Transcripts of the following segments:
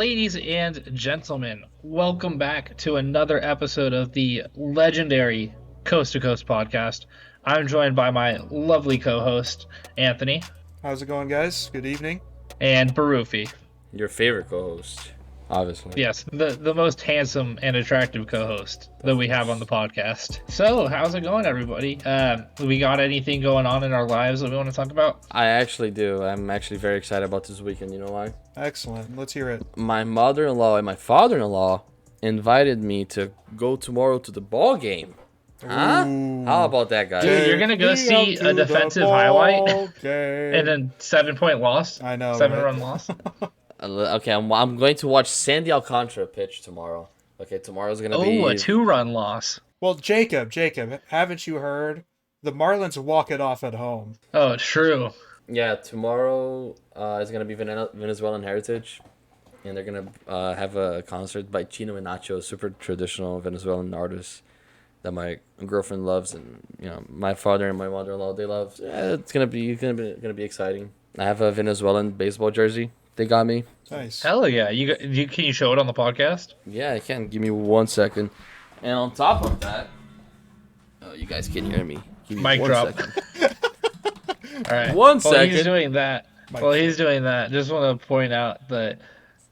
Ladies and gentlemen, welcome back to another episode of the legendary Coast to Coast podcast. I'm joined by my lovely co host, Anthony, How's it going, guys? Good evening. and Barufi. Your favorite co-host, obviously. Yes, the most handsome and attractive co host that we have on the podcast. So, how's it going, everybody? We got anything going on in our lives that we want to talk about? I actually do. I'm actually very excited about this weekend. You know why? Excellent. Let's hear it. My mother-in-law and my father-in-law invited me to go tomorrow to the ball game. Huh? Ooh. How about that, guys? Dude, you're gonna go see a defensive highlight and then then 7-point loss. I know, 7-run right? loss. Okay, I'm going to watch Sandy Alcantara pitch tomorrow. Okay, tomorrow's gonna be. Oh, a 2-run loss. Well, Jacob, haven't you heard? The Marlins walk it off at home. Oh, true. Yeah, tomorrow is gonna be Venezuelan Heritage, and they're gonna have a concert by Chino and Nacho, a super traditional Venezuelan artist that my girlfriend loves, and my father and my mother-in-law they love. Yeah, it's gonna be exciting. I have a Venezuelan baseball jersey. They got me. Nice. Hell yeah! Can you show it on the podcast? Yeah, I can. Give me 1 second. And on top of that, oh, you guys can hear me. Give me Mic 1 drop. second. All right. One While he's second. doing that. Mic While he's doing that, just want to point out that,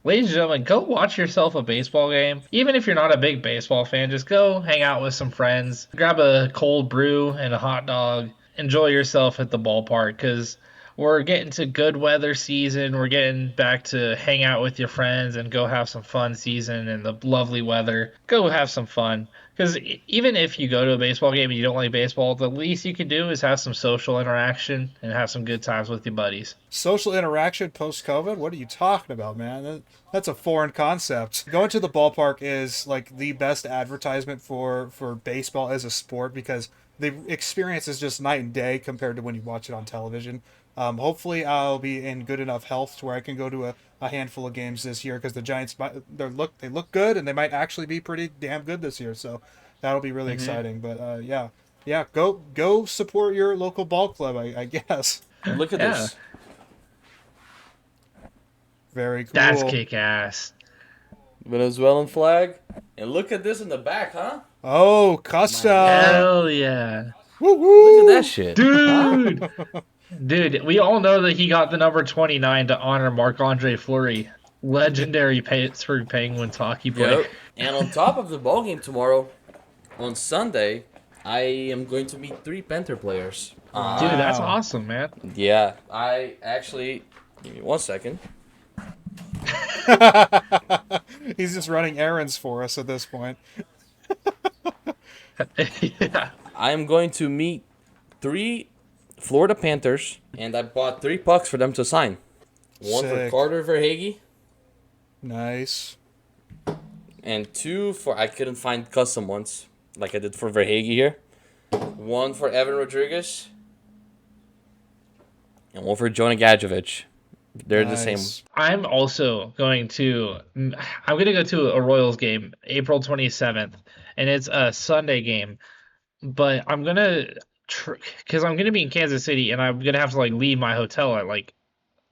ladies and gentlemen, go watch yourself a baseball game. Even if you're not a big baseball fan, just go hang out with some friends, grab a cold brew and a hot dog, enjoy yourself at the ballpark because we're getting to good weather season. We're getting back to hang out with your friends and go have some fun season in the lovely weather. Go have some fun. Because even if you go to a baseball game and you don't like baseball, the least you can do is have some social interaction and have some good times with your buddies. Social interaction post-COVID? What are you talking about, man? That's a foreign concept. Going to the ballpark is like the best advertisement for baseball as a sport because the experience is just night and day compared to when you watch it on television. Hopefully, I'll be in good enough health to where I can go to a handful of games this year because the Giants they look good and they might actually be pretty damn good this year. So that'll be really exciting. But yeah, go support your local ball club. I guess. Look at Yeah. this. Very cool. That's kick ass. Venezuelan flag. And look at this in the back, huh? Oh, custom. Hell yeah. Woo woo. Look at that shit. Dude! Dude, we all know that he got the number 29 to honor Marc-Andre Fleury, legendary Pittsburgh Penguins hockey player. Yep. And on top of the ball game tomorrow, on Sunday, I am going to meet 3 Panther players. Dude, that's Wow. awesome, man. Yeah, I actually. Give me 1 second. He's just running errands for us at this point. Yeah. I am going to meet 3 Florida Panthers, and I bought 3 pucks for them to sign. One for Sick. Carter Verhaeghe, Nice. and 2 for I couldn't find custom ones like I did for Verhaeghe here. 1 for Evan Rodriguez, and 1 for Jonah Gadjevich. They're the same. Nice. I'm also going to go to a Royals game April 27th, and it's a Sunday game, but I'm going to because I'm going to be in Kansas City and I'm going to have to like leave my hotel at like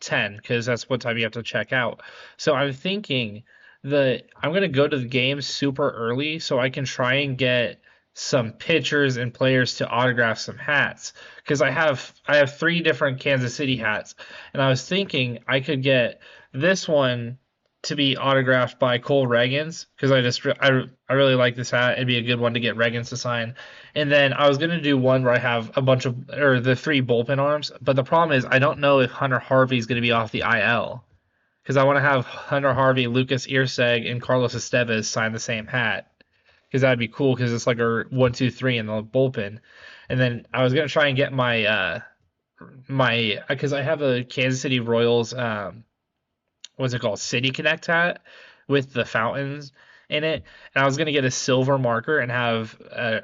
10 because that's what time you have to check out. So I'm thinking that I'm going to go to the game super early so I can try and get some pitchers and players to autograph some hats because I have 3 different Kansas City hats, and I was thinking I could get this one to be autographed by Cole Reagans because I really like this hat. It'd be a good one to get Reagans to sign. And then I was gonna do one where I have the 3 bullpen arms, but the problem is I don't know if Hunter Harvey is gonna be off the IL because I want to have Hunter Harvey, Lucas Irseg, and Carlos Estevez sign the same hat because that'd be cool because it's like a 1, 2, 3 in the bullpen. And then I was gonna try and get my because I have a Kansas City Royals what's it called, City Connect hat with the fountains in it, and I was gonna get a silver marker and have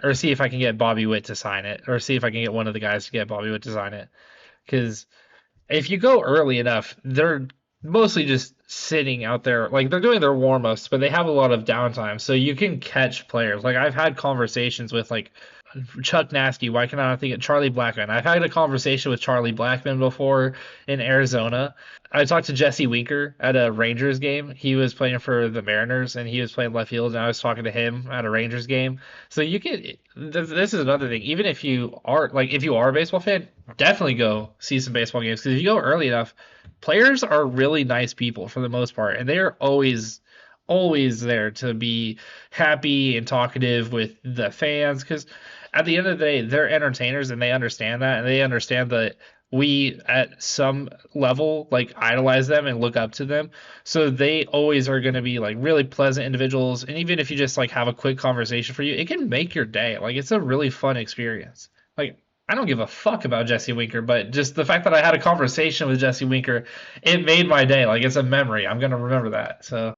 or see if I can get Bobby Witt to sign it, or see if I can get one of the guys to get Bobby Witt to sign it, because if you go early enough, they're mostly just sitting out there, like they're doing their warm-ups, but they have a lot of downtime, so you can catch players. Like I've had conversations with like Chuck Nasty. Why can I not think of Charlie Blackman? I've had a conversation with Charlie Blackman before in Arizona. I talked to Jesse Winker at a Rangers game. He was playing for the Mariners and he was playing left field, and I was talking to him at a Rangers game. So you can. This is another thing. Even if you are if you are a baseball fan, definitely go see some baseball games because if you go early enough, players are really nice people for the most part, and they are always there to be happy and talkative with the fans because at the end of the day they're entertainers and they understand that, and they understand that we at some level like idolize them and look up to them, so they always are going to be like really pleasant individuals, and even if you just like have a quick conversation for you, it can make your day. Like it's a really fun experience. Like I don't give a fuck about Jesse Winker, but just the fact that I had a conversation with Jesse Winker, it made my day. Like it's a memory. I'm gonna remember that. So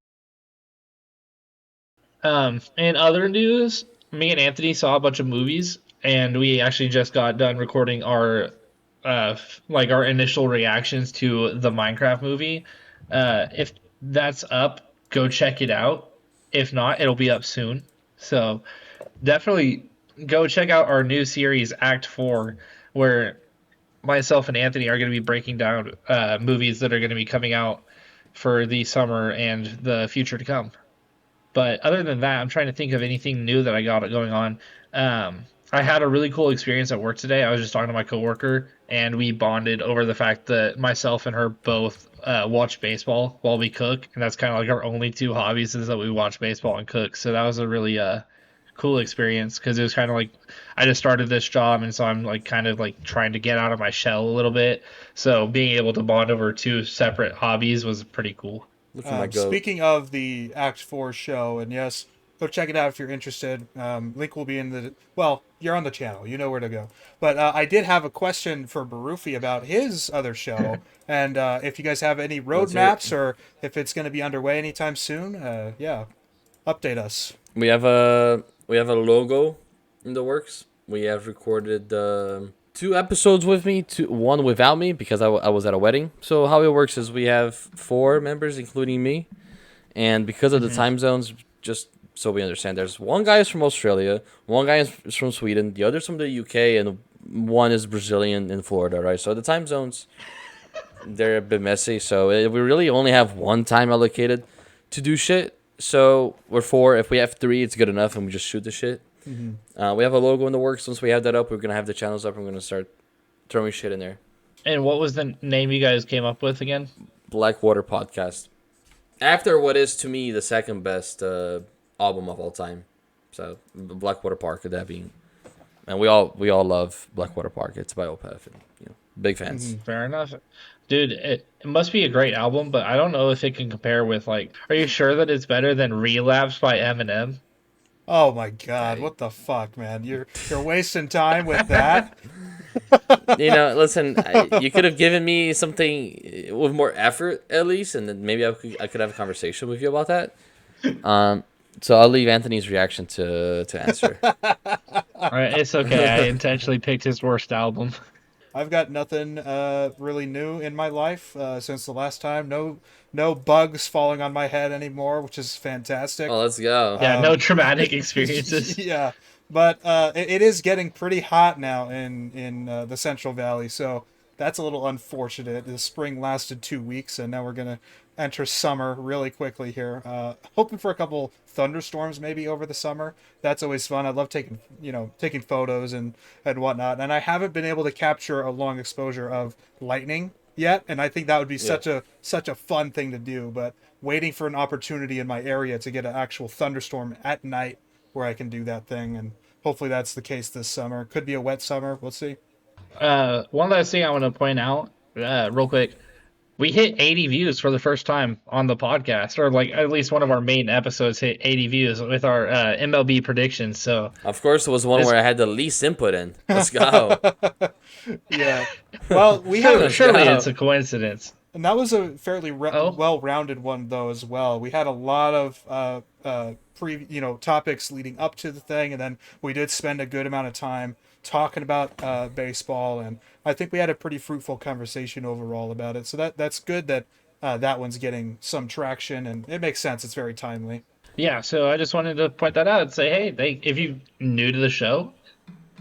in other news, me and Anthony saw a bunch of movies, and we actually just got done recording our our initial reactions to the Minecraft movie. If that's up, go check it out. If not, it'll be up soon. So definitely go check out our new series, Act Four, where myself and Anthony are going to be breaking down movies that are going to be coming out for the summer and the future to come. But other than that, I'm trying to think of anything new that I got going on. I had a really cool experience at work today. I was just talking to my coworker, and we bonded over the fact that myself and her both watch baseball while we cook, and that's kind of like our only two hobbies is that we watch baseball and cook. So that was a really cool experience because it was kind of like I just started this job, and so I'm like kind of like trying to get out of my shell a little bit. So being able to bond over two separate hobbies was pretty cool. Look for my goat. Speaking of the Act 4 show, and yes, go check it out if you're interested. Link will be in the. Well, you're on the channel. You know where to go. But I did have a question for Barufi about his other show. And if you guys have any roadmaps or if it's going to be underway anytime soon, yeah, update us. We have a logo in the works. We have recorded 2 episodes with me, one without me because I was at a wedding. So how it works is we have 4 members, including me, and because of the time zones, just so we understand, there's one guy is from Australia, one guy is from Sweden, the other's from the UK, and one is Brazilian in Florida, right? So the time zones, they're a bit messy. So we really only have one time allocated to do shit. So we're 4. If we have 3, it's good enough, and we just shoot the shit. We have a logo in the works. Once we have that up, we're gonna have the channels up, and we're gonna start throwing shit in there. And what was the name you guys came up with again? Blackwater Podcast. After what is to me the second best album of all time, so Blackwater Park, that being, and we all love Blackwater Park. It's by Opeth, and big fans. Fair enough. Dude, it must be a great album, but I don't know if it can compare with like. Are you sure that it's better than Relapse by Eminem? Oh my god, what the fuck, man? You're wasting time with that. Listen, you could have given me something with more effort at least, and then maybe I could have a conversation with you about that. So I'll leave Anthony's reaction to answer. All right, it's okay. I intentionally picked his worst album. I've got nothing really new in my life since the last time. No bugs falling on my head anymore, which is fantastic. Oh, let's go. Yeah, no traumatic experiences. Yeah, but it is getting pretty hot now in the Central Valley, so that's a little unfortunate. The spring lasted 2 weeks, and now we're gonna enter summer really quickly here. Hoping for a couple thunderstorms maybe over the summer. That's always fun. I love taking photos and whatnot. And I haven't been able to capture a long exposure of lightning yet, and I think that would be such a fun thing to do. But waiting for an opportunity in my area to get an actual thunderstorm at night where I can do that thing, and hopefully that's the case this summer. Could be a wet summer. We'll see. One last thing I want to point out, real quick. We hit 80 views for the first time on the podcast, or like at least one of our main episodes hit 80 views with our MLB predictions. So of course, it was one where I had the least input in. Let's go. Yeah. Well, we had surely it's a coincidence. And that was a fairly well-rounded one, though, as well. We had a lot of topics leading up to the thing, and then we did spend a good amount of time talking about baseball, and I think we had a pretty fruitful conversation overall about it. So that's good that that one's getting some traction, and it makes sense. It's very timely. Yeah, so I just wanted to point that out and say, hey, if you new to the show,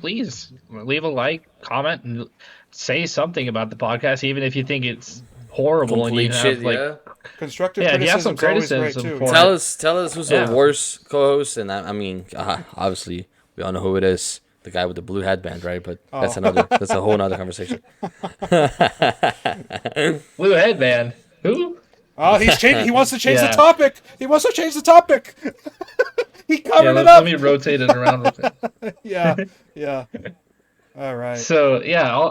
please leave a like, comment, and say something about the podcast, even if you think it's horrible and you Complete have shit, like yeah. Constructive if you have some criticism is always great criticism too. for Tell us who's Yeah. the worst co-host, and I mean, obviously we all know who it is. The guy with the blue headband, right? But that's a whole nother conversation. Blue Headband. Who? Oh, he wants to change Yeah. the topic. He wants to change the topic. He Yeah, covered it let up. me rotate it around with it. Yeah. All right. So yeah,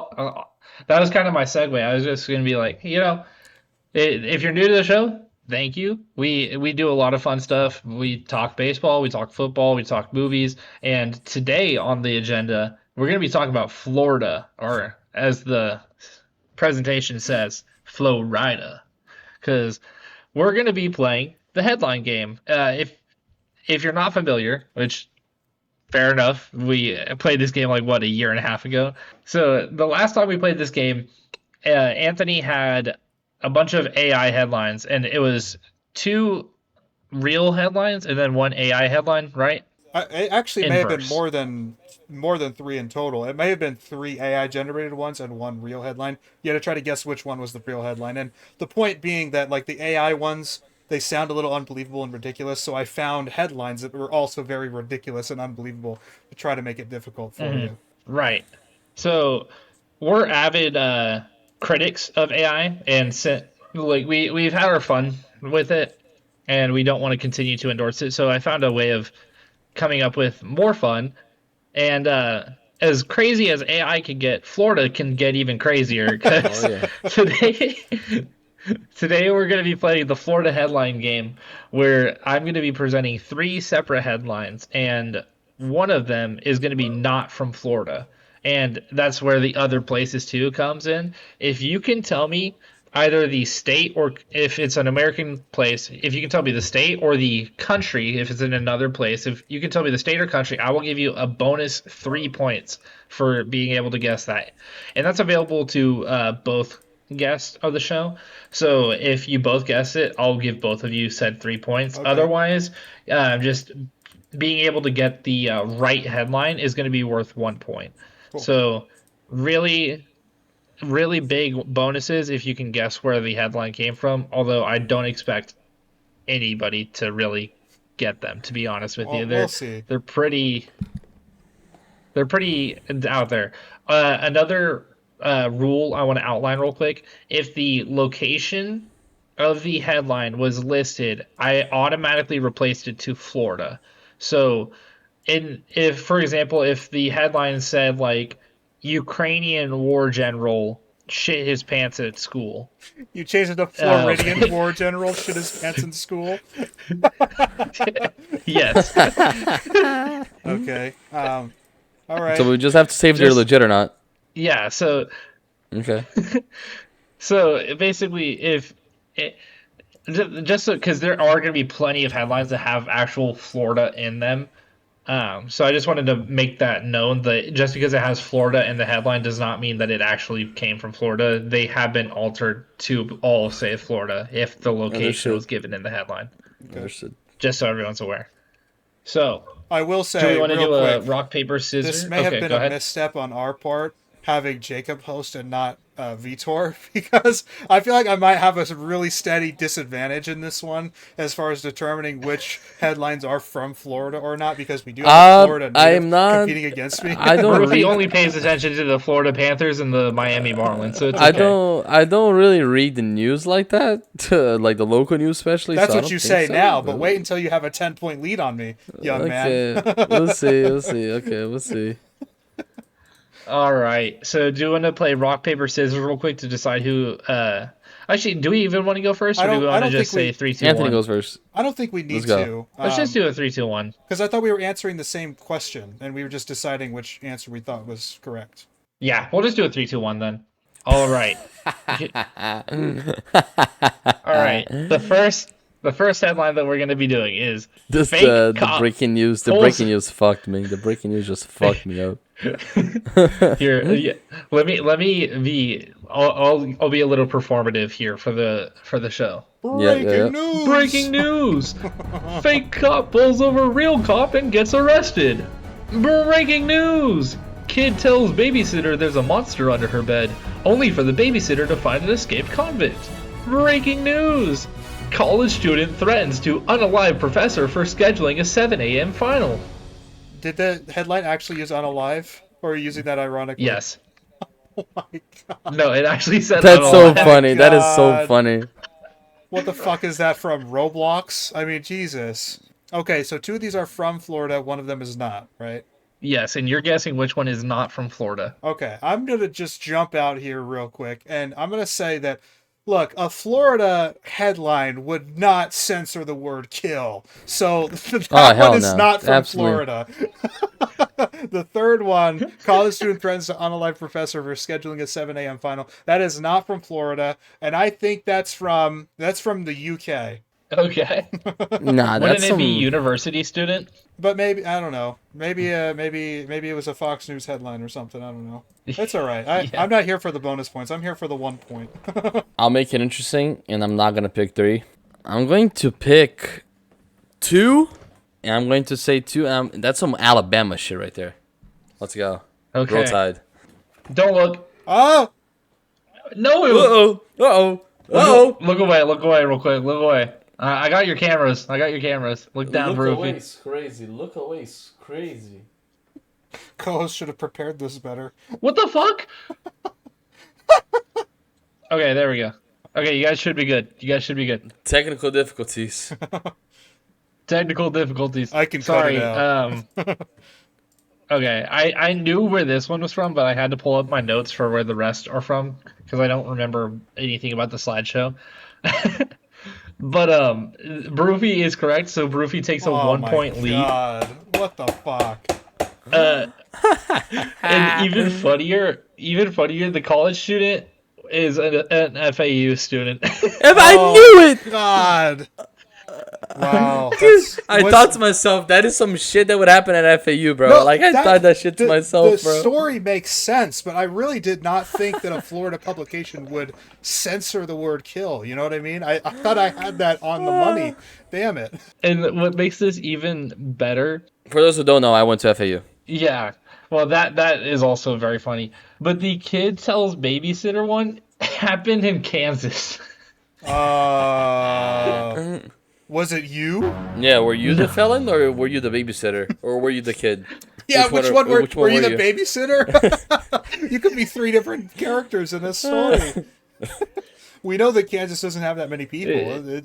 that was kind of my segue. I was just gonna be like, if you're new to the show, thank you. We do a lot of fun stuff. We talk baseball, we talk football, we talk movies, and today on the agenda, we're gonna be talking about Florida, or as the presentation says, Florida, because we're gonna be playing the headline game. If you're not familiar, which fair enough. We played this game like a year and a half ago. So the last time we played this game, Anthony had a bunch of AI headlines, and it was 2 real headlines and then 1 AI headline, right? It actually may have been Inverse. more than 3 in total. It may have been 3 AI generated ones and 1 real headline. You had to try to guess which one was the real headline. And the point being that like the AI ones, they sound a little unbelievable and ridiculous. So I found headlines that were also very ridiculous and unbelievable to try to make it difficult for you. Right. So we're avid critics of AI, and we've had our fun with it, and we don't want to continue to endorse it. So I found a way of coming up with more fun, and as crazy as AI can get, Florida can get even crazier. Because today we're going to be playing the Florida headline game, where I'm going to be presenting 3 separate headlines, and one of them is going to be not from Florida. And that's where the other places too comes in. If you can tell me either the state, or if it's an American place, if you can tell me the state or the country, if it's in another place, if you can tell me the state or country, I will give you a bonus 3 points for being able to guess that. And that's available to both guests of the show. So if you both guess it, I'll give both of you said 3 points. Okay. Otherwise, just being able to get the right headline is going to be worth 1 point. Cool. So really, really big bonuses if you can guess where the headline came from. Although I don't expect anybody to really get them, to be honest with you. We'll see. They're pretty out there. Another rule I want to outline real quick: if the location of the headline was listed, I automatically replaced it to Florida. So, if for example, if the headline said like Ukrainian war general shit his pants at school, You changed it to Floridian war general shit his pants in school. yes, Okay. All right. So we just have to say if they're Just- legit or not. yeah. So Okay. basically, if it, just because there are going to be plenty of headlines that have actual Florida in them. So I just wanted to make that known that just because it has Florida in the headline does not mean that it actually came from Florida. They have been altered to all say Florida if the location Understood. was given in the headline, Understood. just so everyone's aware. So, I will do say we want to real do a quick, rock, paper, scissors? this may have Okay, been go a ahead. misstep on our part, having Jacob host and not Vitor, because I feel like I might have a really steady disadvantage in this one as far as determining which headlines are from Florida or not, because we do have a Florida I native am not- competing against me. I don't Rufy read. only pays attention to the Florida Panthers and the Miami Marlins, so it's okay. I don't really read the news like that, like the local news especially. That's so I what don't you think say so, now, but wait until you have a 10-point lead on me, young man. Okay, we'll see. Okay, we'll see. All right. So do you want to play rock, paper, scissors real quick to decide who? Actually, do we even want to go first, or do we I want to don't just think say we- 3, 2, Anthony 1? goes first. I don't think we need Let's go. to. Let's just do a 3, 2, 1. Because I thought we were answering the same question, and we were just deciding which answer we thought was correct. Yeah, we'll just do a 3, 2, 1 then. All right. All right. The first headline that we're going to be doing is This fake the cop breaking news. The pulls- breaking news fucked me. The breaking news just fucked me up. here. Yeah, let me be. I'll be a little performative here for the show. Breaking yeah. news! Breaking news! Fake cop pulls over real cop and gets arrested. Breaking news! Kid tells babysitter there's a monster under her bed, only for the babysitter to find an escaped convict. Breaking news! College student threatens to unalive professor for scheduling a 7 a.m. final. Did the headline actually use unalive? Or are you using that ironically? Yes. Oh my god. No, it actually said That's so unalive. funny. That is so God. funny. What the fuck is that from? Roblox? I mean, Jesus. Okay, so 2 of these are from Florida, one of them is not, right? Yes, and you're guessing which one is not from Florida. Okay, I'm gonna just jump out here real quick, and I'm gonna say that, look, a Florida headline would not censor the word kill, so that hell one is no. not from Absolutely. Florida. The third one, college student threatens to unalive professor for scheduling a 7 a.m. final. That is not from Florida, and I think that's from the UK. Okay. Nah, Wouldn't that's it some. be university student? But maybe I don't know. Maybe it was a Fox News headline or something. I don't know. It's all right. Yeah. I'm not here for the bonus points. I'm here for the 1 point. I'll make it interesting, and I'm not gonna pick 3. I'm going to pick 2, and I'm going to say 2. That's some Alabama shit right there. Let's go. Okay. Roll Tide. Don't look. Oh, No. Look away. Look away real quick. Look away. I got your cameras. Look down, Rufy. crazy. Look away, crazy. co-host should have prepared this better. What the fuck? Okay, there we go. Okay, you guys should be good. Technical difficulties. Technical difficulties. I can cut Sorry. it out. Okay, I knew where this one was from, but I had to pull up my notes for where the rest are from because I don't remember anything about the slideshow. But Broofy is correct, so Broofy takes a Oh 1 my point lead. God, what the fuck? And even funnier, the college student is an FAU student. If I knew it! God. Wow. I thought to myself, that is some shit that would happen at FAU, bro. I thought that shit to myself, the bro. The story makes sense, but I really did not think that a Florida publication would censor the word kill. You know what I mean? I thought I had that on the money. Damn it. And what makes this even better, For those who don't know, I went to FAU. yeah, well, that is also very funny. But the kid tells babysitter one happened in Kansas. Was it you? Yeah, were you the felon or were you the babysitter or were you the kid? Yeah, which one were you the you? babysitter? You could be 3 different characters in this story. We know that Kansas doesn't have that many people.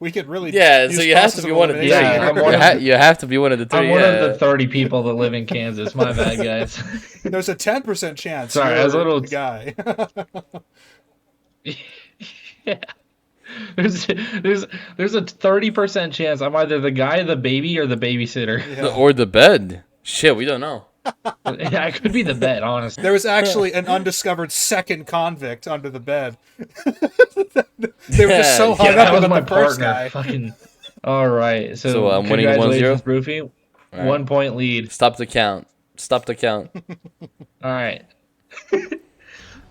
We could really use so you have process to be of one of the 3. elimination. Yeah, I'm one of You have to be one of the 3. I'm one of the 30 people that live in Kansas. My bad, guys. There's a 10% chance Sorry, you're I was a little- the guy. Yeah. There's a 30% chance I'm either the guy, the baby, or the babysitter. Yeah. Or the bed. Shit, we don't know. I could be the bed, honestly. There was actually an undiscovered second convict under the bed. They were just so hung Yeah, that up was on my the first partner. guy. Fucking. All right. So, I'm winning 1-0? congratulations, Broofy. right. 1 point lead. Stop the count. All right.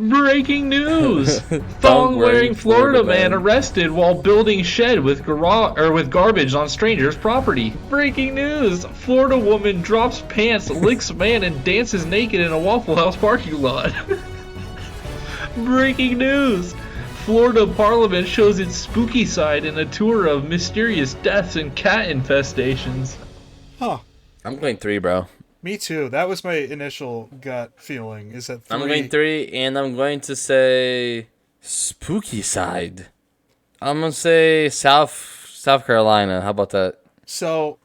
Breaking news! Thong-wearing Thong-wearing Florida Florida man man arrested while building shed with garbage on stranger's property. Breaking news! Florida woman drops pants, licks man, and dances naked in a Waffle House parking lot. Breaking news! Florida Parliament shows its spooky side in a tour of mysterious deaths and cat infestations. Huh. I'm going 3, bro. Me too. That was my initial gut feeling. Is that 3? I'm going 3, and I'm going to say spooky side. I'm gonna say South Carolina. How about that? So,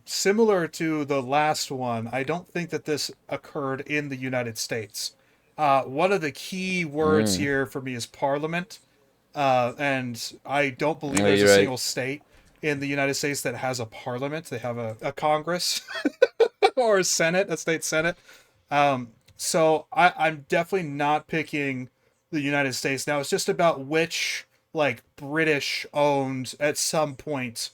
similar to the last one, I don't think that this occurred in the United States. One of the key words here for me is parliament, and I don't believe there's a you're right. single state in the United States that has a parliament. They have a Congress or a Senate, a state Senate. So I'm definitely not picking the United States. Now it's just about which British owned at some point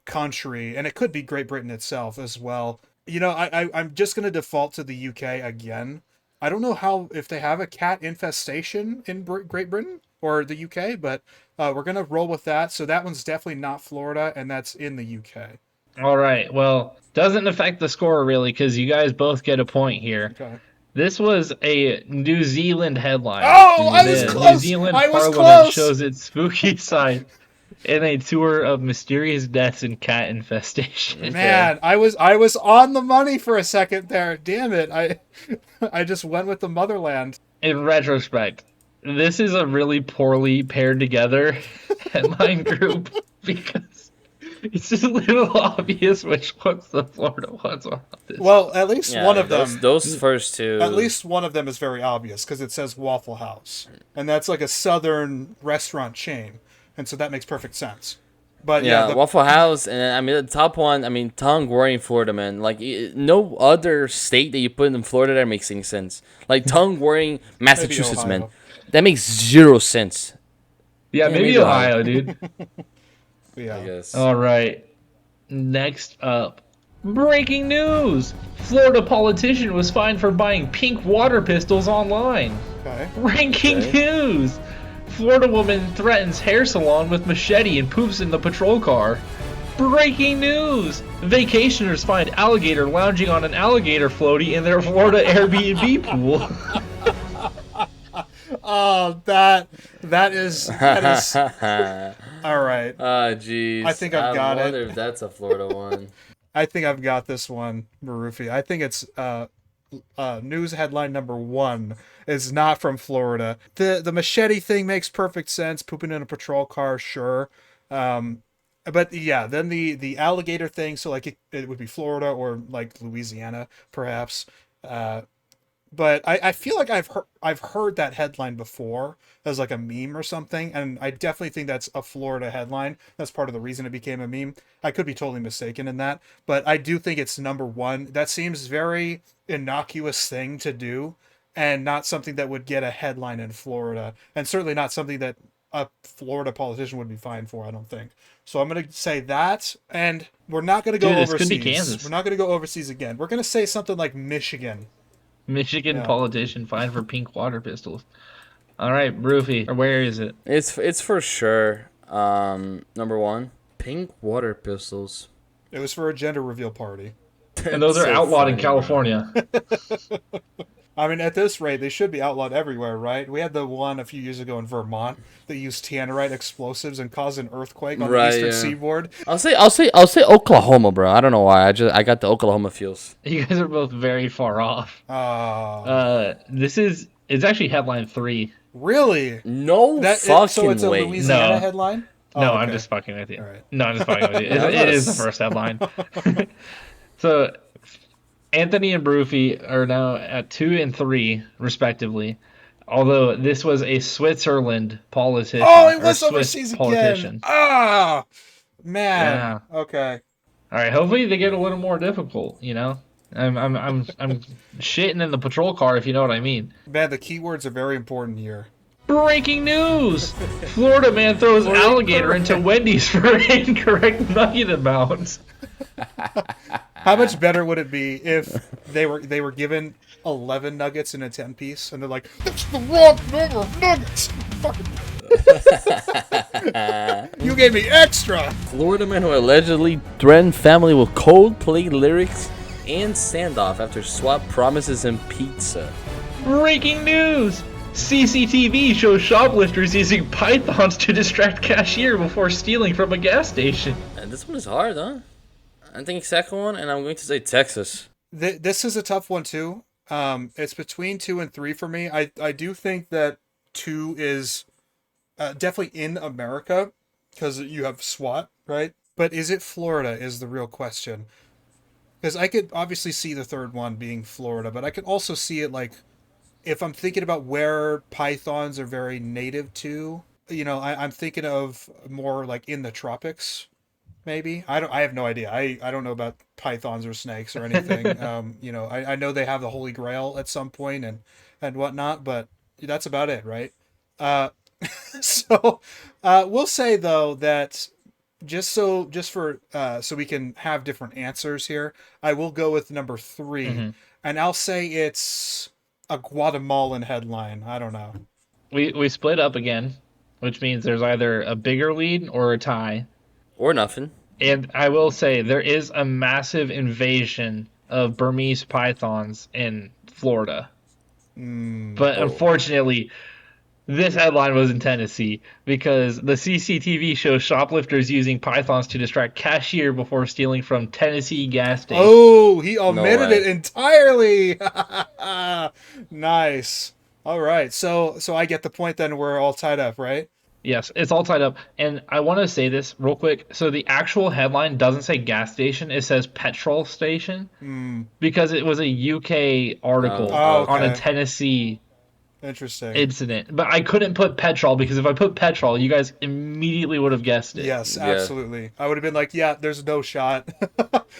country, and it could be Great Britain itself as well. I'm just going to default to the UK again. I don't know if they have a cat infestation in Great Britain or the UK, but we're going to roll with that. So that one's definitely not Florida, and that's in the UK. All right. Well, doesn't affect the score really because you guys both get a point here. Okay. This was a New Zealand headline. Oh, I was The New close. Zealand I was Parliament close. shows its spooky side in a tour of mysterious deaths and cat infestation. Man, I was on the money for a second there. Damn it. I just went with the motherland. In retrospect, this is a really poorly paired together headline group because it's just a little obvious which ones the Florida ones are on this. Well, at least Yeah, one of them. those first two. At least one of them is very obvious because it says Waffle House, and that's like a southern restaurant chain, and so that makes perfect sense. But Yeah, yeah, Waffle House, and I mean the top one. I mean Tongue Warring, Florida, man. Like no other state that you put in Florida that makes any sense. Like Tongue Warring, Massachusetts, man. Ohio. That makes zero sense. Yeah, maybe maybe Ohio, dude. I yeah. guess. All right. Next up, breaking news: Florida politician was fined for buying pink water pistols online. Okay. Breaking Okay. news: Florida woman threatens hair salon with machete and poops in the patrol car. Breaking news: Vacationers find alligator lounging on an alligator floaty in their Florida Airbnb pool. Oh, that is all right. Ah, jeez. I think I've got it. I wonder if that's a Florida one. I think I've got this one, Marufi. I think it's news headline number 1 is not from Florida. The machete thing makes perfect sense. Pooping in a patrol car, sure. But yeah, then the alligator thing. So like it would be Florida or like Louisiana, perhaps. But I feel like I've heard that headline before as like a meme or something, and I definitely think that's a Florida headline. That's part of the reason it became a meme. I could be totally mistaken in that, but I do think it's number 1. That seems very innocuous thing to do, and not something that would get a headline in Florida, and certainly not something that a Florida politician would be fined for, I don't think. So I'm going to say that, and we're not going to go Dude, this overseas. could be Kansas. We're not going to go overseas again. We're going to say something like Michigan. Michigan Yeah. politician fined for pink water pistols. All right, Roofy, where is it? It's for sure. Number 1, pink water pistols. It was for a gender reveal party. And those are So outlawed in funny, California. I mean, at this rate, they should be outlawed everywhere, right? We had the one a few years ago in Vermont that used tannerite explosives and caused an earthquake on Right, the eastern yeah. seaboard. I'll say Oklahoma, bro. I don't know why. I got the Oklahoma feels. You guys are both very far off. It's actually headline 3. Really? No That fucking so it's a way. Louisiana No. headline? No, Oh, I'm okay. just fucking with you. All right. No, I'm just fucking with you. Yeah, It is the that's- first headline. So, Anthony and Broofy are now at 2 and 3, respectively. Although this was a Switzerland politician. Oh, it or was Swiss overseas politician. again. Ah, man. Yeah. Okay. All right, hopefully they get a little more difficult. You know, I'm shitting in the patrol car, if you know what I mean. Man, the keywords are very important here. Breaking news! Florida man throws alligator into Wendy's for incorrect nugget amount. How much better would it be if they were given 11 nuggets in a 10 piece and they're like, that's the wrong number of nuggets. You gave me extra. Florida man who allegedly threatened family with Coldplay lyrics and standoff after swap promises him pizza. Breaking news! CCTV shows shoplifters using pythons to distract cashier before stealing from a gas station. And this one is hard, huh? I think second one, and I'm going to say Texas. This is a tough one too. It's between 2 and 3 for me. I do think that 2 is definitely in America because you have SWAT, right? But is it Florida is the real question. Because I could obviously see the third one being Florida, but I could also see it like if I'm thinking about where pythons are very native to, I'm thinking of more like in the tropics, maybe. I have no idea. I don't know about pythons or snakes or anything. I know they have the Holy Grail at some point and whatnot, but that's about it, right? So we'll say though that so we can have different answers here, I will go with number 3, and I'll say it's a Guatemalan headline. I don't know. We split up again, which means there's either a bigger lead or a tie. Or nothing. And I will say there is a massive invasion of Burmese pythons in Florida. But Oh. unfortunately, this headline was in Tennessee because the CCTV shows shoplifters using pythons to distract cashier before stealing from Tennessee gas station. Oh, he No omitted it way. entirely. Nice. All right. So I get the point then. We're all tied up, right? Yes, it's all tied up. And I want to say this real quick. So the actual headline doesn't say gas station, it says petrol station Hmm. because it was a UK article Oh, on a okay. Tennessee Interesting. incident. But I couldn't put petrol because if I put petrol, you guys immediately would have guessed it. Yes, Yeah. absolutely. I would have been like, yeah, there's no shot.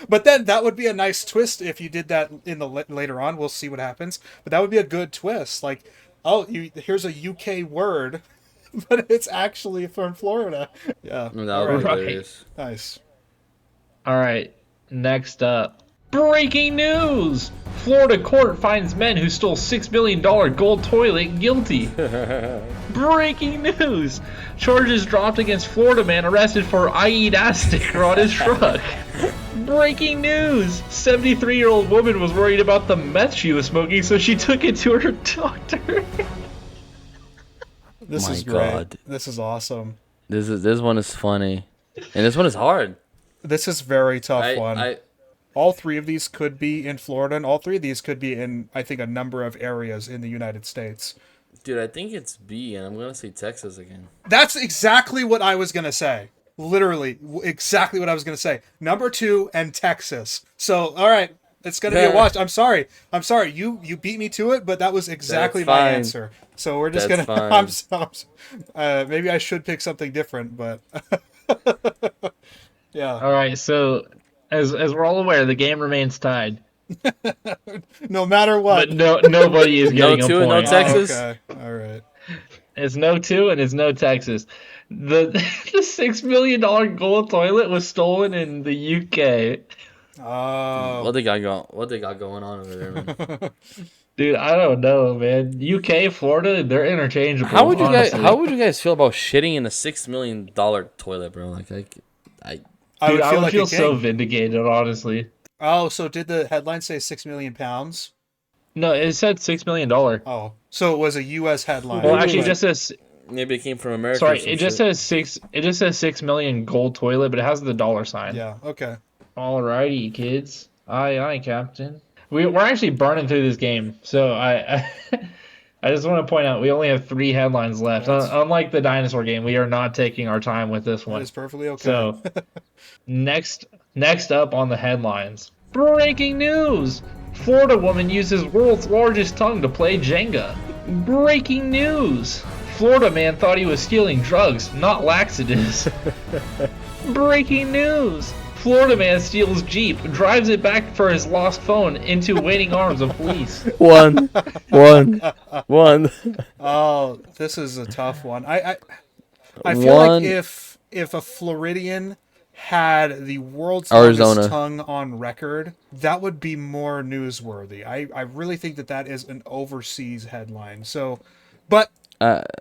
But then that would be a nice twist if you did that in the later on. We'll see what happens. But that would be a good twist. Like, oh, here's a UK word, but it's actually from Florida. Yeah. That All would be right. Right. hilarious. Nice. All right, next up. Breaking news! Florida court finds men who stole $6 million gold toilet guilty. Breaking news! Charges dropped against Florida man arrested for I eat ass sticker on his truck. Breaking news! 73-year-old woman was worried about the meth she was smoking, so she took it to her doctor. This My is great. God. This is awesome. This one is funny, and this one is hard. This is very tough one. I All three of these could be in Florida, and all three of these could be in, I think, a number of areas in the United States. dude, I think it's B, and I'm gonna say Texas again. That's exactly what I was going to say. Literally, exactly what I was going to say. Number 2 and Texas. So, all right, it's going to be a watch. I'm sorry. You beat me to it, but that was exactly That's my fine. answer. So we're just That's going to... maybe I should pick something different, but... Yeah. All right, so as we're all aware, the game remains tied, No matter what. but nobody is No getting a two, point. no Texas. Oh, okay. All right. It's no 2 and it's no Texas. The the $6 million gold toilet was stolen in the UK. Oh. What they got going on over there, man? Dude, I don't know, man. UK, Florida, they're interchangeable. How would you honestly. guys feel about shitting in a $6 million toilet, bro? I I would Dude, feel like feel a king. so vindicated, honestly. Oh, so did the headline say 6 million pounds? No, it said $6 million. Well, Oh, so it was a U.S. headline. actually, it but- just says maybe it came from America. sorry. or some It just shit. says six. It just says 6 million gold toilet, but it has the dollar sign. Yeah. Okay. Alrighty, kids. Aye, aye, Captain. We're actually burning through this game, so I just want to point out we only have 3 headlines left. That's- Unlike the dinosaur game, we are not taking our time with this That one. is perfectly okay. So, next up on the headlines. Breaking news! Florida woman uses world's largest tongue to play Jenga. Breaking news! Florida man thought he was stealing drugs, not laxatives. Breaking news! Florida man steals Jeep, drives it back for his lost phone into waiting arms of police. one. Oh, this is a tough one. I feel like One- if a Floridian had the world's Arizona. longest tongue on record, that would be more newsworthy. I really think that is an overseas headline. So, but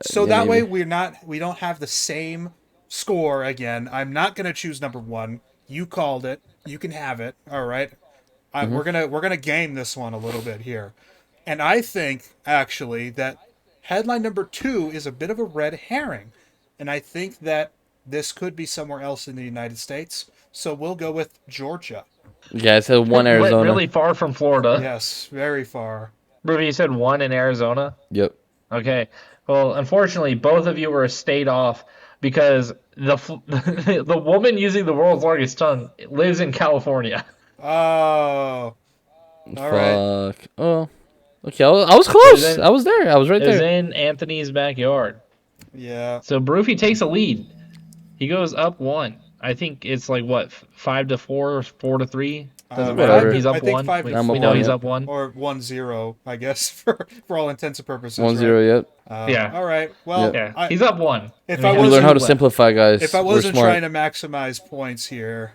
so Yeah, that way maybe. we don't have the same score again. I'm not gonna choose number 1. You called it. You can have it. All right. We're gonna game this one a little bit here, and I think actually that headline number 2 is a bit of a red herring, and I think that this could be somewhere else in the United States. So we'll go with Georgia. Yeah, it said one Arizona. Really far from Florida. Yes, very far. Ruby, you said 1 in Arizona? Yep. Okay. Well, unfortunately, both of you were a state off because the woman using the world's largest tongue lives in California. Oh, all right. Fuck. Oh. Okay, I was close. It was in- I was there. I was right It was there. in Anthony's backyard. Yeah. So Broofy takes a lead. He goes up 1. I think it's like what 5-4 or 4-3. Doesn't matter. whatever. He's up I think 1. 5 We, to I'm up we know 1, he's yeah. up 1. Or 1-0, I guess, for all intents and purposes. 1-0, yep. Right? Yeah. All right. Well, Yeah, he's up 1. If And we I have We wasn't- learn how to two left. simplify, guys. if I We're wasn't smart. trying to maximize points here,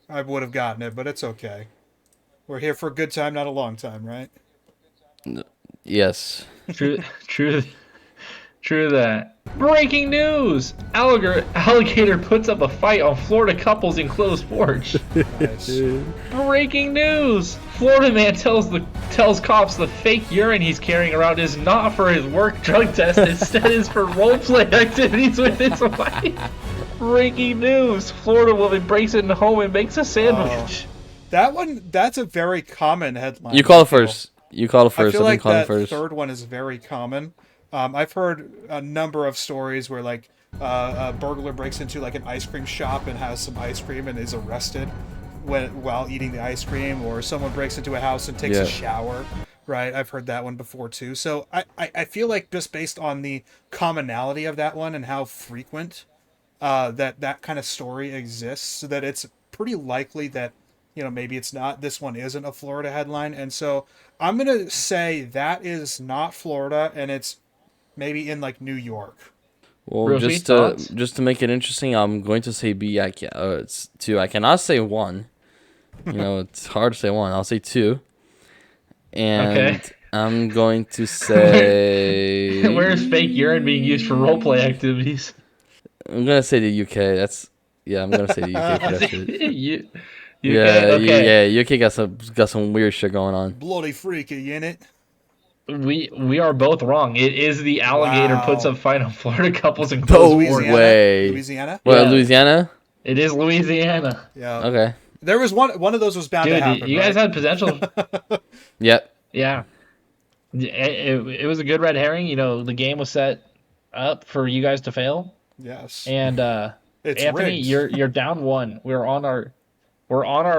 I would have gotten it, but it's okay. We're here for a good time, not a long time, right? Yes. True, True that. Breaking news! Alligator puts up a fight on Florida couple's enclosed porch. Nice. Breaking news! Florida man tells cops the fake urine he's carrying around is not for his work drug test, instead is for roleplay activities with his wife. Breaking news! Florida woman breaks into home and makes a sandwich. That's a very common headline. You call I it feel. first. You call it I first. feel I've been like calling that first. third one is very common. I've heard a number of stories where like a burglar breaks into like an ice cream shop and has some ice cream and is arrested while eating the ice cream, or someone breaks into a house and takes Yeah. a shower. Right, I've heard that one before too. So I feel like just based on the commonality of that one and how frequent that kind of story exists, that it's pretty likely that maybe this one isn't a Florida headline. And so I'm gonna say that is not Florida, and it's maybe in like New York. Well, Rosie, thoughts? just to make it interesting, I'm going to say B. It's two. I cannot say one. It's hard to say one. I'll say two. And Okay. I'm going to say. Where is fake urine being used for roleplay activities? I'm gonna say the UK. I'm gonna say the UK for that shit. you, Yeah, UK got some weird shit going on. Bloody freaky, ain't it? We are both wrong. It is the alligator Wow. puts up fight on Florida couples in No close Louisiana. quarters. way. Louisiana. What, Yeah. Louisiana? It is Louisiana. Yeah. Okay. There was one of those was bound to Dude, happen. you guys right? had potential. Yep. Yeah. It was a good red herring. The game was set up for you guys to fail. Yes. And It's Anthony, rigged. you're down one. We're on our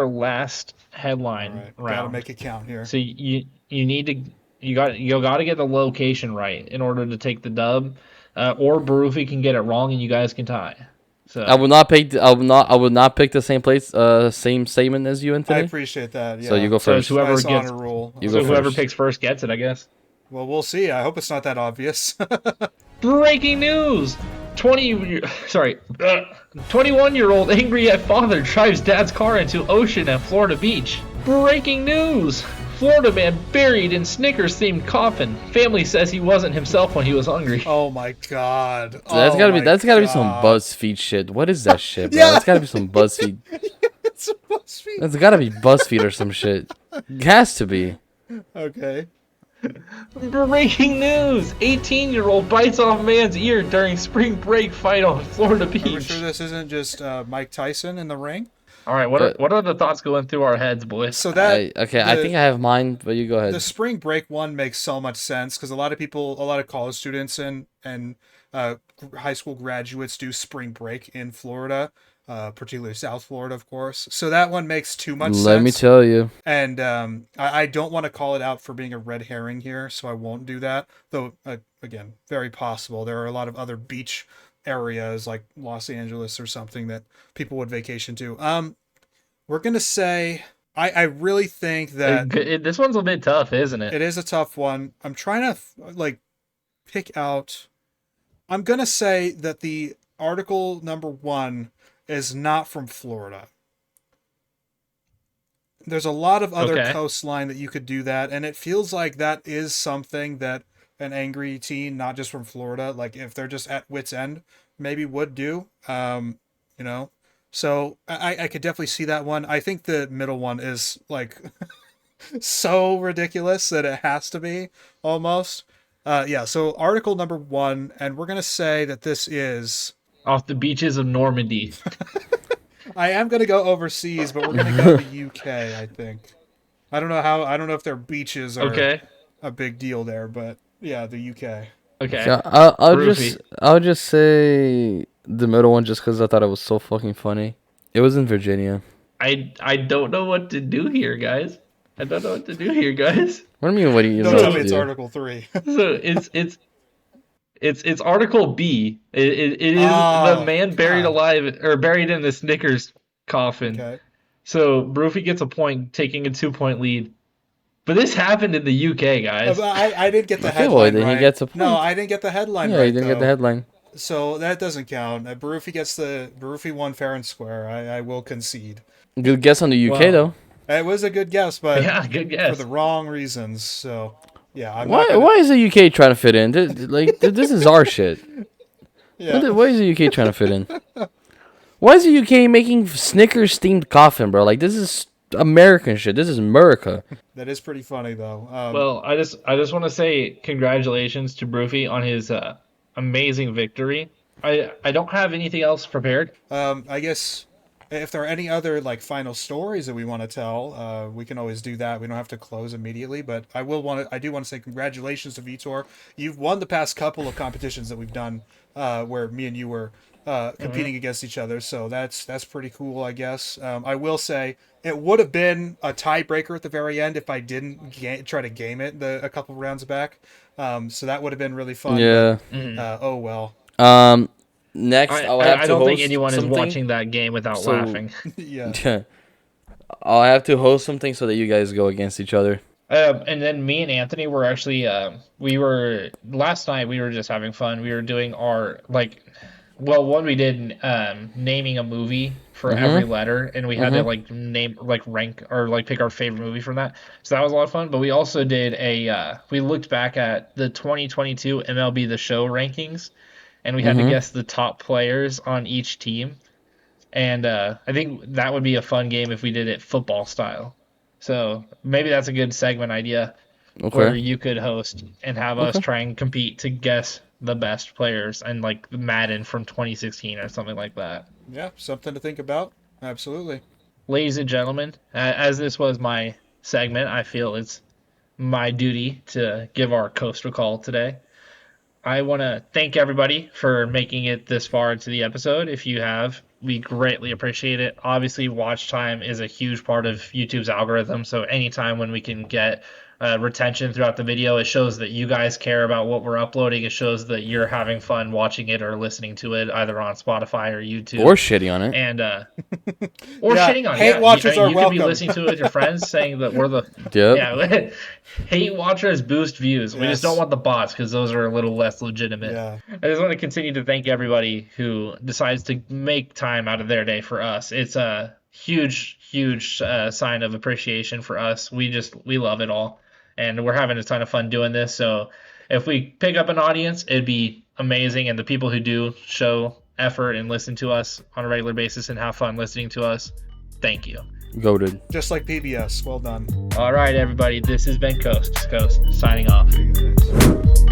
last headline All right. round. Gotta make it count here. So you need to you got to get the location right in order to take the dub, or Barufi can get it wrong and you guys can tie. So I would not pick. I would not pick the same place. Same statement as you, I Anthony. appreciate that. Yeah. So you go So first. it's whoever Nice gets honor rule. You so go whoever first. picks first gets it, I guess. Well, we'll see. I hope it's not that obvious. Breaking news! 21-year-old angry at father drives dad's car into ocean at Florida beach. Breaking news! Florida man buried in Snickers-themed coffin. Family says he wasn't himself when he was hungry. Oh my god. That's Oh gotta be. my That's gotta be some God. BuzzFeed shit. What is that shit, bro? Yeah. That's gotta be some BuzzFeed. It's supposed to be. That's gotta be BuzzFeed or some shit. It has to be. Okay. Breaking news! 18-year-old bites off man's ear during spring break fight on Florida Are we beach. sure this isn't just Mike Tyson in the ring? All right, what are the thoughts going through our heads, boys? So that I think I have mine, but you go ahead. the spring break one makes so much sense because a lot of college students and high school graduates do spring break in Florida, particularly South Florida, of course. So that one makes too much sense. Let me tell you. And I don't want to call it out for being a red herring here, so I won't do that. Though, again, very possible. There are a lot of other beach areas like Los Angeles or something that people would vacation to. We're going to say, I really think that This one's a bit tough, isn't it? it is a tough one. I'm trying to pick out. I'm going to say that the article number 1 is not from Florida. There's a lot of other Okay. coastline that you could do that, and it feels like that is something that an angry teen, not just from Florida, like if they're just at wit's end, maybe would do. So I could definitely see that one. I think the middle one is like so ridiculous that it has to be almost. So article number 1, and we're gonna say that this is. Off the beaches of Normandy. I am gonna go overseas, but we're gonna go to the UK. I think. I don't know if their beaches are Okay. a big deal there, but yeah, the UK. Okay. Yeah, Roofy. I'll just say the middle one just because I thought it was so fucking funny. It was in Virginia. I don't know what to do here, guys. I don't know what to do here, guys. What do you mean? What do you Don't know tell what me to it's do? Article 3. So it's Article B. It is Oh, the man buried God. alive or buried in the Snickers coffin. Okay. So Brophy gets a point, taking a 2-point lead. But this happened in the UK, guys. I didn't get the Okay, headline well, then he right. gets a No, point. I didn't get the headline Yeah, right. you didn't get the though. headline. So that doesn't count. Barufi won fair and square. I will concede. Good guess on the UK Wow. though. It was a good guess, but Yeah, good for guess. the wrong reasons. So Yeah, I'm Why? not gonna, Why is the UK trying to fit in? This is our shit. yeah. Why is the UK trying to fit in? Why is the UK making Snickers themed coffin, bro? Like, this is American shit. This is America. That is pretty funny though. Well, I just want to say congratulations to Broofy on his amazing victory. I don't have anything else prepared. I guess if there are any other like final stories that we want to tell, we can always do that. We don't have to close immediately, but I do want to say congratulations to Vitor. You've won the past couple of competitions that we've done, where me and you were competing against each other. So that's pretty cool, I guess. I will say it would have been a tiebreaker at the very end if I didn't try to game it a couple rounds back. So that would have been really fun. Yeah. But, oh well. Next, I, I'll have I to don't think host anyone something. is watching that game without So- laughing. Yeah. I'll have to host something so that you guys go against each other. And then me and Anthony were actually last night we were just having fun. We were doing our one we did naming a movie for every letter, and we had to rank or pick our favorite movie from that. So that was a lot of fun. But we also did we looked back at the 2022 MLB The Show rankings, and we had to guess the top players on each team. And I think that would be a fun game if we did it football style. So maybe that's a good segment idea where Okay. you could host and have us try and compete to guess the best players and like Madden from 2016 or something like that. Yeah, something to think about. Absolutely. Ladies and gentlemen, as this was my segment, I feel it's my duty to give our coastal call today. I want to thank everybody for making it this far into the episode. If you have, we greatly appreciate it. Obviously, watch time is a huge part of YouTube's algorithm, so anytime when we can get retention throughout the video, it shows that you guys care about what we're uploading. It shows that you're having fun watching it or listening to it, either on Spotify or YouTube. Or shitting on it. And Yeah, shitting on it. hate watchers are you welcome. could be listening to it with your friends, saying that we're the Yep. yeah. Hate watchers boost views. We Yes. just don't want the bots because those are a little less legitimate. Yeah. I just want to continue to thank everybody who decides to make time out of their day for us. It's a huge sign of appreciation for us. We love it all, and we're having a ton of fun doing this. So if we pick up an audience, it'd be amazing. And the people who do show effort and listen to us on a regular basis and have fun listening to us, thank you. Goated. Just like PBS. Well done. All right, everybody. This has been Coast signing off. See you guys.